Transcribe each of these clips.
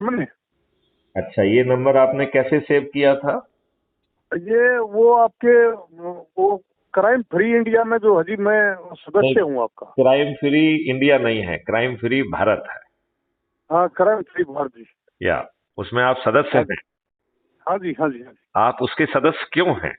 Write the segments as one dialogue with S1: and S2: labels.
S1: मैंने
S2: अच्छा, ये नंबर आपने कैसे सेव किया था?
S1: ये वो आपके वो क्राइम फ्री इंडिया में जो हजी मैं
S2: नहीं,
S1: सदस्य हूँ आपका।
S2: क्राइम फ्री इंडिया नहीं है, क्राइम फ्री भारत है।
S1: हाँ, क्राइम फ्री भारत जी।
S2: या उसमें आप सदस्य
S1: हाँ जी,
S2: हैं?
S1: हाँ जी, हाँ जी, हाँ
S2: आप उसके सदस्य क्यों हैं?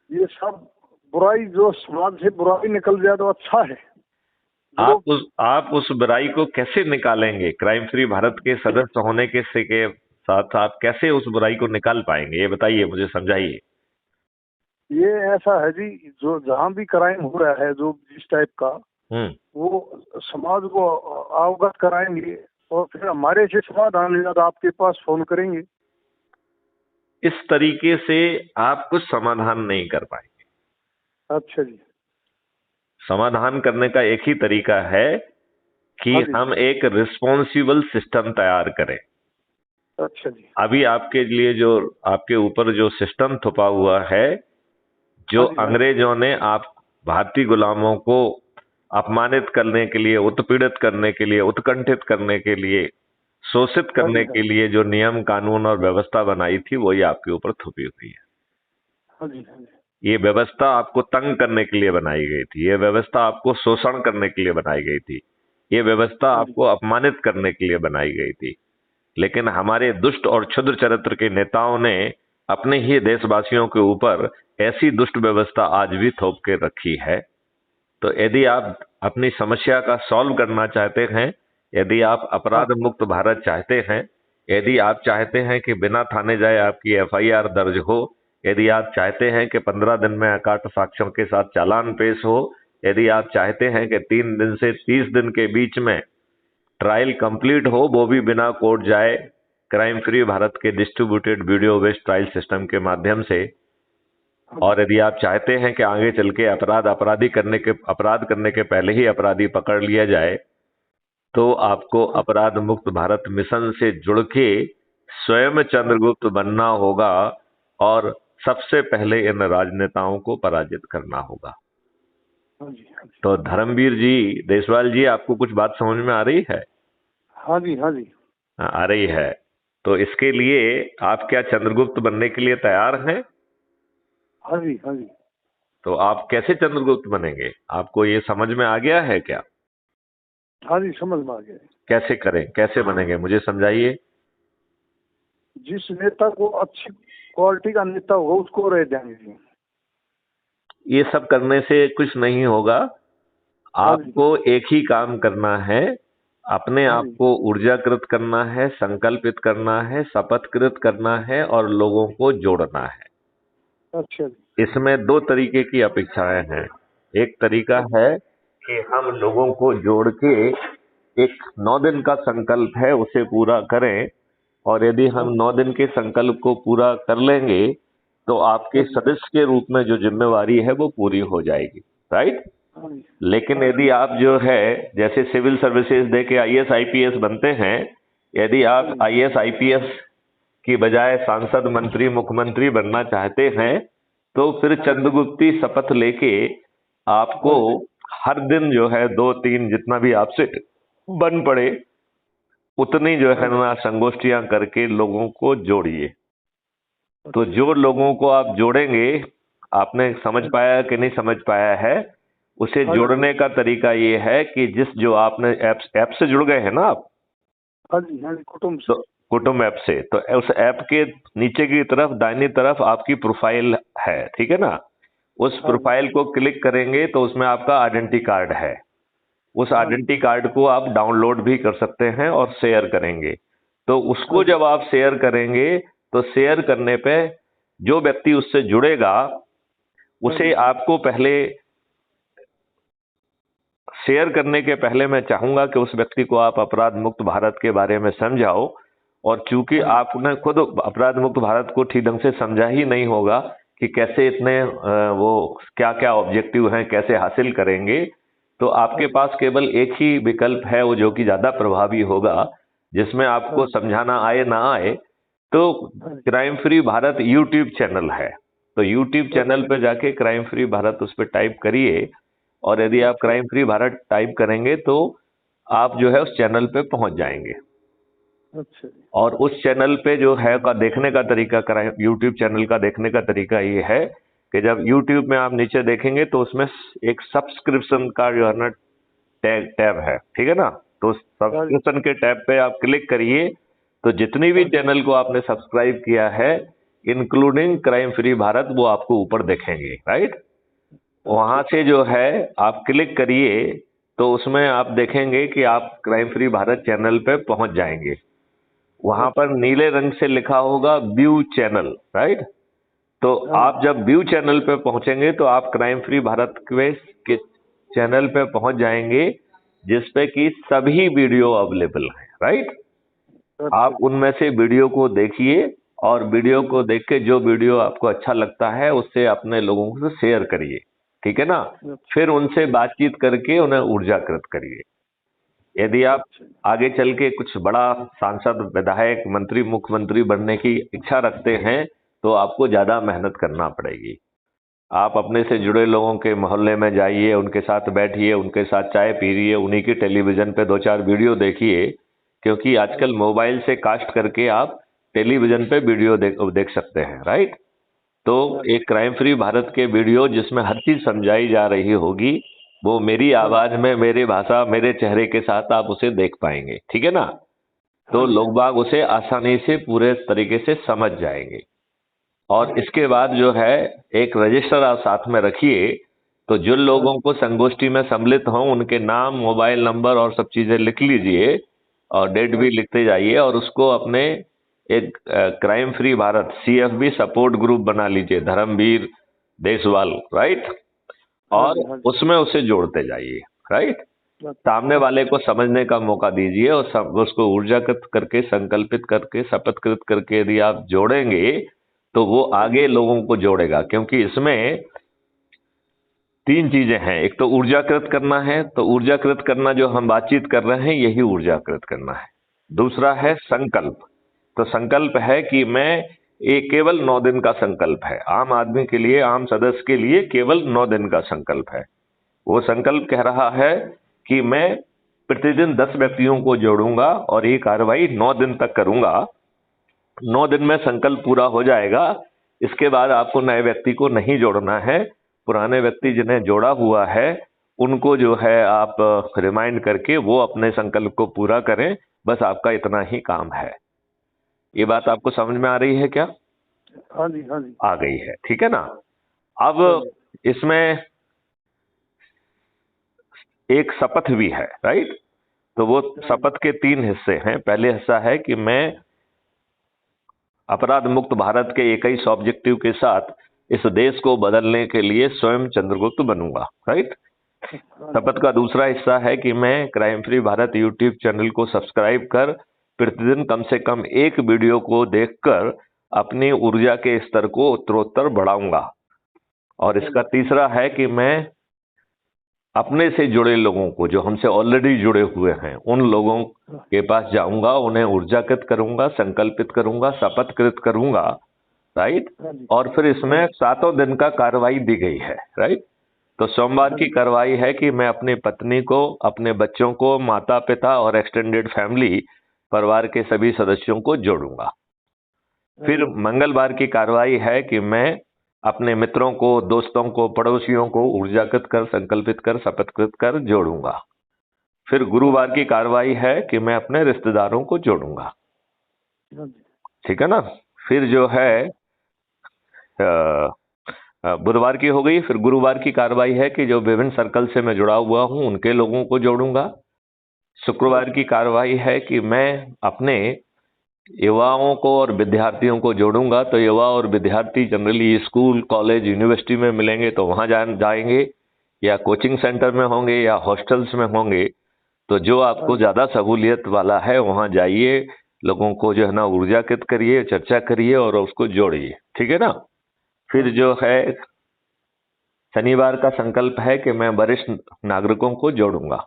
S1: जी। ये सब बुराई जो समाज से बुराई निकल जाए तो अच्छा है। जो
S2: आप उस बुराई को कैसे निकालेंगे? क्राइम फ्री भारत के सदस्य होने के साथ आप कैसे उस बुराई को निकाल पाएंगे, ये बताइए, मुझे समझाइए।
S1: ये ऐसा है जी, जो जहाँ भी क्राइम हो रहा है जो जिस टाइप का,
S2: हम्म।
S1: वो समाज को अवगत कराएंगे और फिर हमारे से समाधान लेकर आपके पास फोन करेंगे।
S2: इस तरीके से आप कुछ समाधान नहीं कर पाएंगे।
S1: अच्छा जी।
S2: समाधान करने का एक ही तरीका है कि
S1: हाँ जी।
S2: हम एक रिस्पॉन्सिबल सिस्टम तैयार करें।
S1: अच्छा जी।
S2: अभी आपके लिए जो आपके ऊपर जो सिस्टम थोपा हुआ है, जो
S1: हाँ जी, हाँ जी,
S2: अंग्रेजों ने आप भारतीय गुलामों को अपमानित करने के लिए, उत्पीड़ित करने के लिए, उत्कंठित करने के लिए, शोषित
S1: हाँ जी,
S2: करने
S1: हाँ
S2: के
S1: जी,
S2: लिए जो नियम कानून और व्यवस्था बनाई थी, वही आपके ऊपर थोपी हुई है।
S1: हाँ जी, हाँ जी,
S2: ये व्यवस्था आपको तंग करने के लिए बनाई गई थी, ये व्यवस्था आपको शोषण करने के लिए बनाई गई थी, ये व्यवस्था
S1: हाँ जी,
S2: आपको अपमानित करने के लिए बनाई गई थी। लेकिन हमारे दुष्ट और क्षुद्र चरित्र के नेताओं ने अपने ही देशवासियों के ऊपर ऐसी दुष्ट व्यवस्था आज भी थोप के रखी है। तो यदि आप अपनी समस्या का सॉल्व करना चाहते हैं, यदि आप
S1: हाँ
S2: अपराध मुक्त भारत चाहते हैं, यदि आप चाहते हैं कि बिना थाने जाए आपकी एफआईआर दर्ज हो, यदि आप चाहते हैं कि 15 दिन में अकाट साक्ष्यों के साथ चालान पेश हो, यदि आप चाहते हैं कि 3 दिन से 30 दिन के बीच में ट्रायल कंप्लीट हो, वो भी बिना कोर्ट जाए, क्राइम फ्री भारत के distributed video based trial system के माध्यम से,
S1: हाँ जी,
S2: और यदि आप चाहते हैं कि आगे चल के अपराध करने के पहले ही अपराधी पकड़ लिया जाए, तो आपको
S1: हाँ
S2: अपराध मुक्त भारत मिशन से जुड़ के स्वयं
S1: हाँ
S2: चंद्रगुप्त बनना होगा और सबसे पहले इन राजनेताओं को पराजित करना होगा।
S1: हाँ जी, हाँ जी,
S2: तो धर्मवीर जी, देसवाल जी, आपको कुछ बात समझ में आ रही है?
S1: हाँ जी, हाँ जी,
S2: हाँ, आ रही है। तो इसके लिए आप क्या चंद्रगुप्त बनने के लिए तैयार हैं?
S1: हाँ जी, हाँ जी,
S2: तो आप कैसे चंद्रगुप्त बनेंगे, आपको ये समझ में आ गया है क्या?
S1: हाँ जी, समझ में आ गया।
S2: कैसे करें, कैसे बनेंगे, मुझे समझाइए।
S1: जिस नेता को अच्छी क्वालिटी का नेता होगा उसको रह जाएंगे जी।
S2: ये सब करने से कुछ नहीं होगा।
S1: हाँ जी,
S2: आपको एक ही काम करना है, अपने
S1: हाँ
S2: आप
S1: जी,
S2: को ऊर्जाकृत करना है, संकल्पित करना है, शपथकृत करना है और लोगों को जोड़ना है।
S1: अच्छा जी,
S2: इसमें दो तरीके की अपेक्षाएं हैं। एक तरीका
S1: हाँ जी,
S2: है कि हम लोगों को जोड़ के एक 9 दिन का संकल्प है उसे पूरा करें, और यदि
S1: हाँ
S2: हम
S1: जी,
S2: 9 दिन के संकल्प को पूरा कर लेंगे तो आपके
S1: हाँ जी,
S2: सदस्य के रूप में जो जिम्मेवारी है वो पूरी हो जाएगी। राइट?
S1: हाँ जी,
S2: लेकिन
S1: हाँ जी,
S2: यदि आप जो है जैसे सिविल सर्विसेज दे के आईएएस आईपीएस बनते हैं, यदि
S1: हाँ
S2: आप
S1: जी,
S2: आईएएस आईपीएस की बजाय सांसद, मंत्री, मुख्यमंत्री बनना चाहते हैं, तो फिर
S1: हाँ जी,
S2: चंद्रगुप्ती शपथ लेके आपको
S1: हाँ जी,
S2: हर दिन जो है दो तीन जितना भी आपसे बन पड़े उतनी जो
S1: हाँ
S2: है
S1: जी,
S2: ना संगोष्ठियां करके लोगों को जोड़िए। तो
S1: अच्छा,
S2: जो लोगों को आप जोड़ेंगे, आपने समझ
S1: हाँ जी,
S2: पाया कि नहीं समझ पाया है? उसे
S1: हाँ जी,
S2: जोड़ने का तरीका ये है कि जिस जो आपने ऐप से जुड़ गए हैं ना आप,
S1: हाँ जी, हाँ जी, कुटुंब
S2: तो
S1: से।
S2: कुटुंब ऐप से, तो उस ऐप के नीचे की तरफ दाहिनी तरफ आपकी प्रोफाइल है, ठीक है ना? उस
S1: हाँ जी,
S2: प्रोफाइल को क्लिक करेंगे तो उसमें आपका आइडेंटिटी कार्ड है। उस
S1: हाँ जी,
S2: आइडेंटिटी कार्ड को आप डाउनलोड भी कर सकते हैं और शेयर करेंगे। तो
S1: हाँ
S2: उसको
S1: जी,
S2: जब आप शेयर करेंगे, तो शेयर करने पे जो व्यक्ति उससे जुड़ेगा,
S1: हाँ
S2: उसे
S1: जी,
S2: आपको पहले शेयर करने के पहले मैं चाहूंगा कि उस व्यक्ति को आप अपराध मुक्त भारत के बारे में समझाओ। और चूंकि
S1: हाँ जी,
S2: आपने खुद अपराध मुक्त भारत को ठीक ढंग से समझा ही नहीं होगा कि कैसे इतने वो क्या क्या ऑब्जेक्टिव हैं, कैसे हासिल करेंगे, तो
S1: हाँ
S2: आपके
S1: जी,
S2: पास केवल एक ही विकल्प है, वो जो कि ज्यादा प्रभावी होगा, जिसमें
S1: हाँ
S2: आपको
S1: जी,
S2: समझाना आए ना आए। तो
S1: हाँ जी,
S2: crime free Bharat YouTube channel है। तो यूट्यूब चैनल
S1: अच्छा,
S2: पे जाके क्राइम फ्री भारत उस पर टाइप करिए, और यदि आप
S1: अच्छा,
S2: क्राइम फ्री भारत टाइप करेंगे तो आप जो है उस चैनल पे पहुंच जाएंगे।
S1: अच्छा जी।
S2: और उस चैनल पे जो है का देखने का तरीका यूट्यूब चैनल का देखने का तरीका ये है कि जब यूट्यूब में आप नीचे देखेंगे तो उसमें एक सब्सक्रिप्शन का जो है ना टैब है, ठीक है ना। तो सब्सक्रिप्शन के टैब पे आप क्लिक करिए, तो जितनी भी चैनल को आपने सब्सक्राइब किया है इंक्लूडिंग क्राइम फ्री भारत वो आपको ऊपर देखेंगे, राइट। वहां से जो है आप क्लिक करिए तो उसमें आप देखेंगे कि आप क्राइम फ्री भारत चैनल पे पहुंच जाएंगे। वहां पर नीले रंग से लिखा होगा व्यू चैनल, राइट। तो आप जब व्यू चैनल पे पहुंचेंगे तो आप क्राइम फ्री भारत के चैनल पे पहुंच जाएंगे जिसपे कि सभी वीडियो अवेलेबल हैं, राइट। आप उनमें से वीडियो को देखिए और वीडियो को देख के जो वीडियो आपको अच्छा लगता है उससे अपने लोगों को शेयर करिए, ठीक है ना। फिर उनसे बातचीत करके उन्हें ऊर्जाकृत करिए। यदि आप आगे चल के कुछ बड़ा सांसद, विधायक, मंत्री, मुख्यमंत्री बनने की इच्छा रखते हैं तो आपको ज्यादा मेहनत करना पड़ेगी। आप अपने से जुड़े लोगों के मोहल्ले में जाइए, उनके साथ बैठिए, उनके साथ चाय पीजिए, उन्हीं की टेलीविजन पे 2-4 वीडियो देखिए, क्योंकि आजकल मोबाइल से कास्ट करके आप टेलीविजन पे वीडियो देख सकते हैं, राइट। तो एक क्राइम फ्री भारत के वीडियो जिसमें हर चीज समझाई जा रही होगी वो मेरी आवाज में, मेरी भाषा, मेरे चेहरे के साथ आप उसे देख पाएंगे, ठीक है ना। तो लोग बाग उसे आसानी से पूरे तरीके से समझ जाएंगे। और इसके बाद जो है एक रजिस्टर आप साथ में रखिए, तो जिन लोगों को संगोष्ठी में सम्मिलित हों उनके नाम, मोबाइल नंबर और सब चीजें लिख लीजिए और डेट भी लिखते जाइए और उसको अपने एक crime free Bharat CFB support group बना लीजिए, धर्मवीर देशवाल, राइट। और उसमें उसे जोड़ते जाइए, राइट। सामने वाले को समझने का मौका दीजिए और उसको ऊर्जाकृत करके, संकल्पित करके, शपथकृत करके यदि आप जोड़ेंगे तो वो आगे लोगों को जोड़ेगा। क्योंकि इसमें 3 चीजें हैं, एक तो ऊर्जाकृत करना है, तो ऊर्जाकृत करना जो हम बातचीत कर रहे हैं यही ऊर्जाकृत करना है। दूसरा है संकल्प, तो संकल्प है कि मैं ये केवल 9 दिन का संकल्प है, आम आदमी के लिए, आम सदस्य के लिए केवल 9 दिन का संकल्प है। वो संकल्प कह रहा है कि मैं प्रतिदिन 10 व्यक्तियों को जोड़ूंगा और ये कार्रवाई 9 दिन तक करूंगा। 9 दिन में संकल्प पूरा हो जाएगा, इसके बाद आपको नए व्यक्ति को नहीं जोड़ना है। पुराने व्यक्ति जिन्हें जोड़ा हुआ है उनको जो है आप रिमाइंड करके वो अपने संकल्प को पूरा करें, बस आपका इतना ही काम है। ये बात आपको समझ में आ रही है क्या?
S1: हाँ जी, हाँ जी,
S2: आ गई है, ठीक है ना। अब इसमें एक शपथ भी है, राइट। तो वो शपथ के 3 हिस्से हैं। पहले हिस्सा है कि मैं अपराध मुक्त भारत के 21 ऑब्जेक्टिव के साथ इस देश को बदलने के लिए स्वयं चंद्रगुप्त बनूंगा, राइट। शपथ का दूसरा हिस्सा है कि मैं crime free Bharat YouTube channel को सब्सक्राइब कर प्रतिदिन कम से कम एक वीडियो को देखकर अपनी ऊर्जा के स्तर को उत्तरोत्तर बढ़ाऊंगा। और इसका तीसरा है कि मैं अपने से जुड़े लोगों को, जो हमसे ऑलरेडी जुड़े हुए हैं, उन लोगों के पास जाऊंगा, उन्हें ऊर्जाकृत करूंगा, संकल्पित करूंगा, शपथकृत करूंगा, राइट। और फिर इसमें 7 दिन का कार्रवाई दी गई है, राइट। तो सोमवार की कार्रवाई है कि मैं अपनी पत्नी को, अपने बच्चों को, माता पिता और एक्सटेंडेड फैमिली, परिवार के सभी सदस्यों को जोड़ूंगा। फिर मंगलवार की कार्रवाई है कि मैं अपने मित्रों को, दोस्तों को, पड़ोसियों को ऊर्जाकृत कर, संकल्पित कर, शपथकृत कर जोड़ूंगा। फिर गुरुवार की कार्रवाई है कि मैं अपने रिश्तेदारों को जोड़ूंगा, ठीक है ना। फिर जो है बुधवार की हो गई। फिर गुरुवार की कार्रवाई है कि जो विभिन्न सर्कल से मैं जुड़ा हुआ हूं उनके लोगों को जोड़ूंगा। शुक्रवार की कार्रवाई है कि मैं अपने युवाओं को और विद्यार्थियों को जोड़ूंगा। तो युवा और विद्यार्थी जनरली स्कूल, कॉलेज, यूनिवर्सिटी में मिलेंगे तो वहां जाएंगे, या कोचिंग सेंटर में होंगे, या हॉस्टल्स में होंगे। तो जो आपको ज्यादा सहूलियत वाला है वहां जाइए, लोगों को जो है ना ऊर्जाकृत करिए, चर्चा करिए और उसको जोड़िए, ठीक है ना। फिर जो है शनिवार का संकल्प है कि मैं वरिष्ठ नागरिकों को जोड़ूंगा।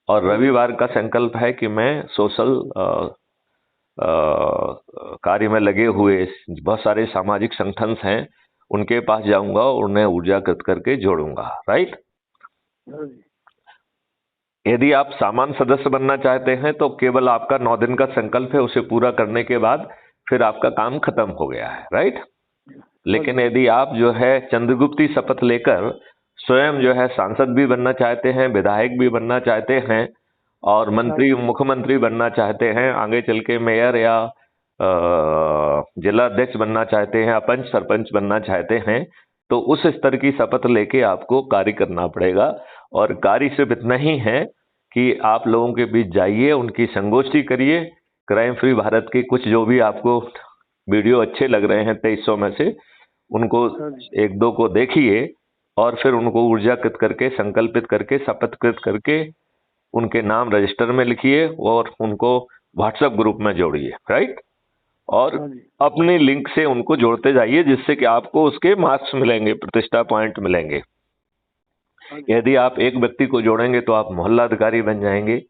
S2: और रविवार का संकल्प है कि मैं सोशल कार्य में लगे हुए बहुत सारे सामाजिक संगठन हैं, उनके पास जाऊंगा और उन्हें ऊर्जाकृत करके जोड़ूंगा, राइट। यदि आप सामान्य सदस्य बनना चाहते हैं तो केवल आपका 9 दिन का संकल्प है, उसे पूरा करने के बाद फिर आपका काम खत्म हो गया है, राइट। लेकिन यदि आप जो है चंद्रगुप्ती शपथ लेकर स्वयं जो है सांसद भी बनना चाहते हैं, विधायक भी बनना चाहते हैं और मंत्री मुख्यमंत्री बनना चाहते हैं, आगे चल के मेयर या जिला अध्यक्ष बनना चाहते हैं या पंच सरपंच बनना चाहते हैं, तो उस स्तर की शपथ लेके आपको कार्य करना पड़ेगा। और कार्य सिर्फ इतना ही है कि आप लोगों के बीच जाइए, उनकी संगोष्ठी करिए, क्राइम फ्री भारत के कुछ जो भी आपको वीडियो अच्छे लग रहे हैं 2300 में से, उनको एक दो को देखिए और फिर उनको ऊर्जाकृत करके, संकल्पित करके, शपथकृत करके उनके नाम रजिस्टर में लिखिए और उनको व्हाट्सएप ग्रुप में जोड़िए, राइट। और अपने लिंक से उनको जोड़ते जाइए, जिससे कि आपको उसके मार्क्स मिलेंगे, प्रतिष्ठा पॉइंट मिलेंगे। यदि आप एक व्यक्ति को जोड़ेंगे तो आप मोहल्ला अधिकारी बन जाएंगे,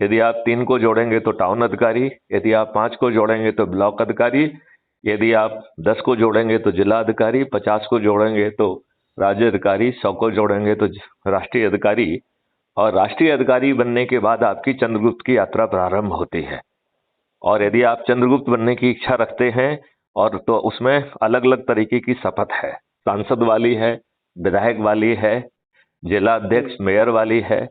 S2: यदि आप 3 को जोड़ेंगे तो टाउन अधिकारी, यदि आप 5 को जोड़ेंगे तो ब्लॉक अधिकारी, यदि आप 10 को जोड़ेंगे तो जिला अधिकारी, 50 को जोड़ेंगे तो राज्य अधिकारी, 100 को जोड़ेंगे तो राष्ट्रीय अधिकारी। और राष्ट्रीय अधिकारी बनने के बाद आपकी चंद्रगुप्त की यात्रा प्रारंभ होती है। और यदि आप चंद्रगुप्त बनने की इच्छा रखते हैं और तो उसमें अलग अलग तरीके की शपथ है, सांसद वाली है, विधायक वाली है, जिला अध्यक्ष मेयर वाली है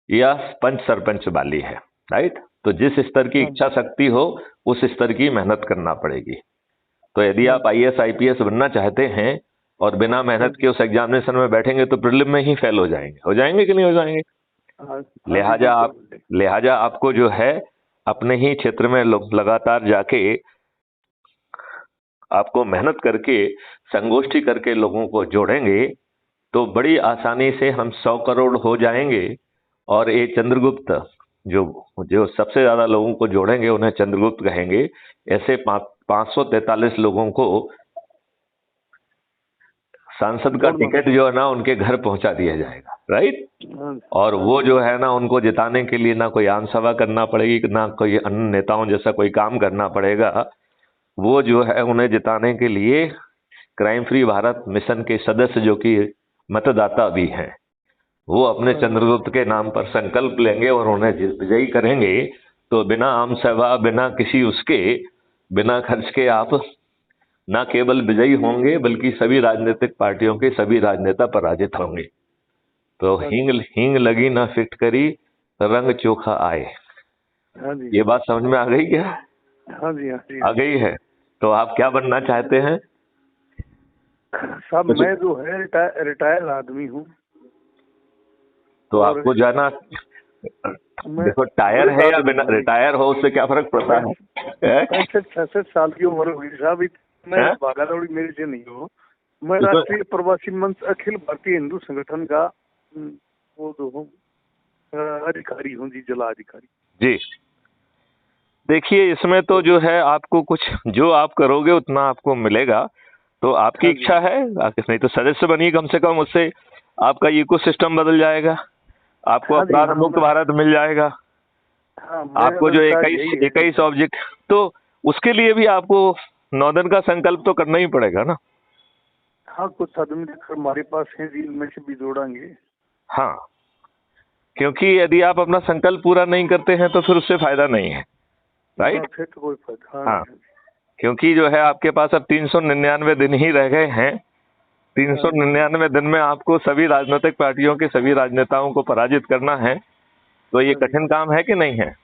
S2: या पंच सरपंच वाली है, राइट। तो जिस स्तर की इच्छा शक्ति हो उस स्तर की मेहनत करना पड़ेगी। तो यदि आप IAS IPS बनना चाहते हैं और बिना मेहनत के उस एग्जामिनेशन में बैठेंगे तो प्रीलिम में ही फेल हो जाएंगे कि नहीं हो जाएंगे। लिहाजा आपको जो है अपने ही क्षेत्र में लगातार जाके आपको मेहनत करके, संगोष्ठी करके लोगों को जोड़ेंगे तो बड़ी आसानी से हम 100 करोड़ हो जाएंगे। और ये चंद्रगुप्त जो सबसे ज्यादा लोगों को जोड़ेंगे उन्हें चंद्रगुप्त कहेंगे। ऐसे 543 लोगों को सांसद का टिकट जो है ना उनके घर पहुंचा दिया जाएगा, राइट। और वो जो है ना उनको जिताने के लिए ना कोई आम सभा करना पड़ेगी, ना कोई अन्य नेताओं जैसा कोई काम करना पड़ेगा। वो जो है उन्हें जिताने के लिए क्राइम फ्री भारत मिशन के सदस्य जो कि मतदाता भी हैं, वो अपने चंद्रगुप्त के नाम पर संकल्प लेंगे और उन्हें विजयी करेंगे। तो बिना आम सभा, बिना किसी उसके, बिना खर्च के आप न केवल विजयी होंगे बल्कि सभी राजनीतिक पार्टियों के सभी राजनेता पराजित होंगे। तो हींग लगी ना फिट करी, रंग चोखा आए। ये बात समझ में आ गई क्या?
S1: हाँ जी, हाँ जी,
S2: आ गई है। तो आप क्या बनना चाहते हैं?
S1: साहब मैं जो है रिटायर आदमी हूँ। तो
S2: आपको जाना, देखो टायर है या बिना रिटायर हो उससे क्या फर्क पड़ता है?
S1: 65 साल की उम्र हुई साहब, मैं भागा दौड़ी मेरे से नहीं हो। मैं राष्ट्रीय प्रवासी मंच अखिल भारतीय हिंदू संगठन का वो जो हूँ अधिकारी हूँ जी, जिला अधिकारी
S2: जी। देखिए इसमें तो जो है आपको कुछ जो आप करोगे उतना आपको मिलेगा। तो आपकी इच्छा है, नहीं तो सदस्य बनिए कम से कम, उससे आपका इकोसिस्टम बदल जाएगा, आपको अपराध मुक्त भारत मिल जाएगा। आपको जो 21 ऑब्जेक्ट, तो उसके लिए भी आपको 9 दिन का संकल्प तो करना ही पड़ेगा ना।
S1: हाँ, कुछ आदमी हमारे पास है जी, इनमें से भी जोड़ेंगे।
S2: हाँ, क्योंकि यदि आप अपना संकल्प पूरा नहीं करते हैं तो फिर उससे फायदा नहीं है, राइट।
S1: फिर तो कोई फायदा।
S2: हाँ, क्योंकि जो है आपके पास अब 399 दिन ही रह गए हैं। 399 दिन में आपको सभी राजनीतिक पार्टियों के सभी राजनेताओं को पराजित करना है। तो ये कठिन काम है कि नहीं है?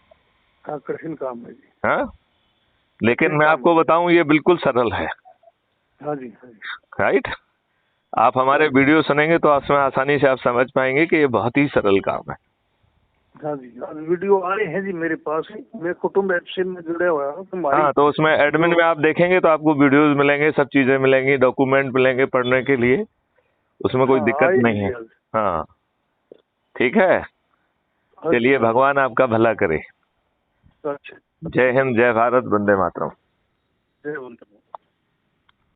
S1: हाँ, कठिन काम है जी।
S2: हाँ, लेकिन मैं आपको बताऊं ये बिल्कुल सरल है।
S1: हाँ जी, हाँ जी,
S2: राइट। आप हमारे वीडियो सुनेंगे तो उसमें आसानी से आप समझ पाएंगे कि ये बहुत ही सरल काम है।
S1: हाँ जी, वीडियो आ रहे हैं जी मेरे पास, मैं कुटुंब ऐप से में जुड़े हुआ हूँ।
S2: हाँ, तो उसमें एडमिन में आप देखेंगे तो आपको वीडियोस मिलेंगे, सब चीजें मिलेंगी, डॉक्यूमेंट मिलेंगे पढ़ने के लिए, उसमें कोई दिक्कत नहीं है। हाँ, ठीक है। चलिए, भगवान आपका भला करे। जय हिंद, जय भारत, वंदे मातरम।
S1: जय वंदे।